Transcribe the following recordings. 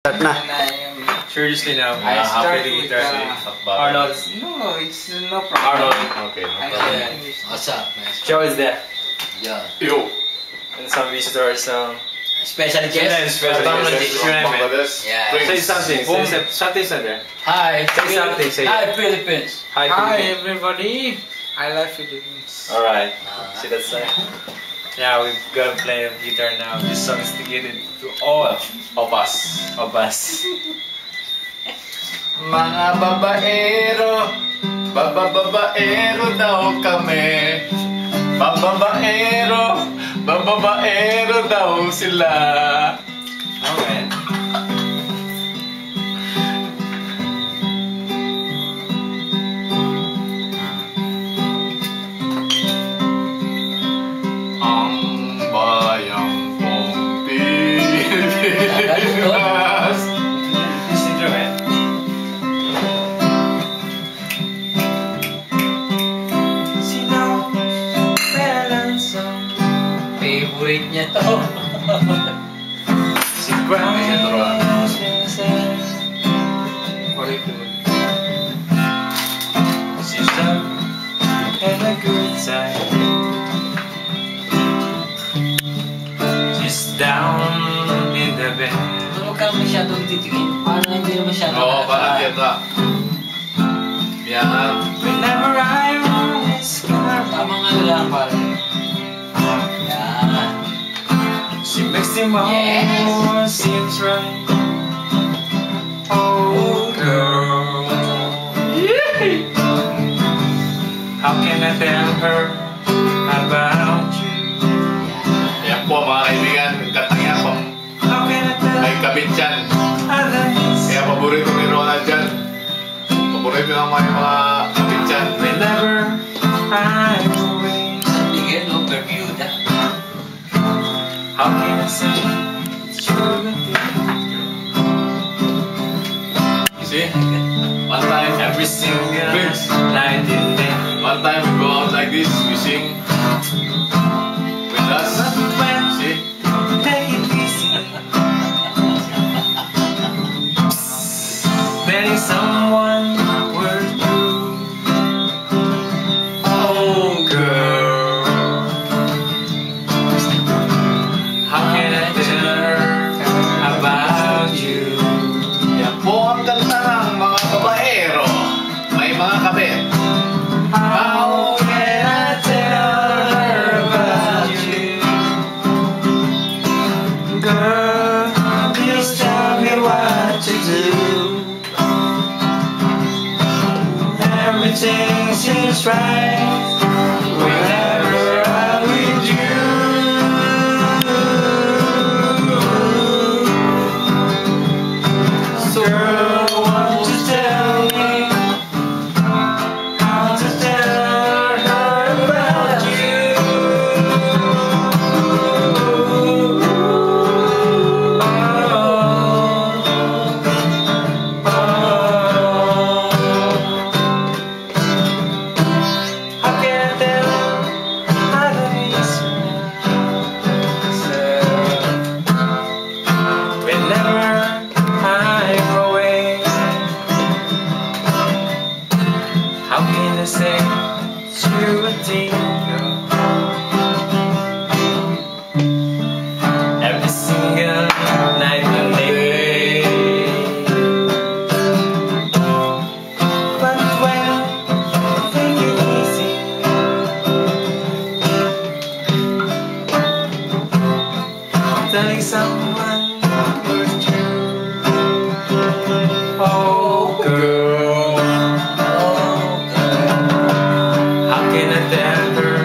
Start na. Seriously now, I start happily with, Arnold. No, it's no problem. Arnold. Okay, no I problem. can- What's up, man? Joe is there. Yeah. Yo. And some visitors. Special Yeah, guest. special Bangladesh. guest. From Bangladesh. Yeah. Say Prince. something. Boom. Say something, there. Hi. Say something, say Hi, Philippines. Hi, Hi Philippines. everybody, I love Philippines. Alright. See that side? Yeah, we're gonna play guitar now. This song is dedicated to all Of us. of us. Mga babaero, bababaero daw kami. Bababaero, bababaero daw sila. Alright. Ang bayang kong Pilipinas. This instrument. Favorite niya to. Si Brown. Ay, ito rin. She's up and a good time. She's down in the bed. Huwag ka masyadong titingin. Parang hindi na masyadong Oo, parang kita. Yan. Whenever I'm his car, Tamang ano lang, parang. Yan. she makes him all Yes. seems right. Oh girl, how can I tell her about you? Yan po mga kaibigan, kantang yan po. How can I tell May kabit yan. others? Kaya paborito ni Ronald dyan. Paborito ng mga kabit yan. Whenever I'm away, Tingin, no? Bermuda. how can I say it's true with you? You see? One time, Every single Prince. night and day. one time we go out like this, we sing with us. When See? take it easy, there is someone worth you. Oh girl, how can I tell her about you? Yan po ang kanta ng mga babaero. May mga kabit. How can I tell her about you? Girl, please tell me what to do. Everything seems right whenever I'm with you. So girl, won't you tell me how to tell her about you? How can I tell how to miss myself whenever I'm away? How can I say true a thing, girl? Every single night and day. But when I take it easy, telling someone you're true. Oh girl, how can I tell her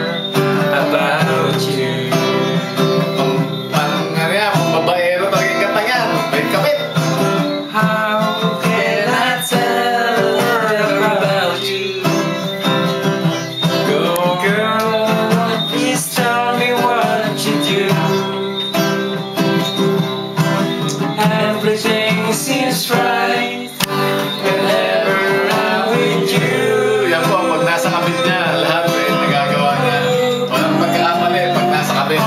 about you? Ang ano yan, mga babaero talaga yung kanta yan. May kabit. How can I tell her about you? Go girl, please tell me what you do. Everything seems right whenever I'm with you. Yan po, pag nasa kabit niya, lahat eh, nagagawa niya. Walang pagkakamali pag nasa kabit.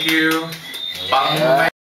Thank you. Yeah.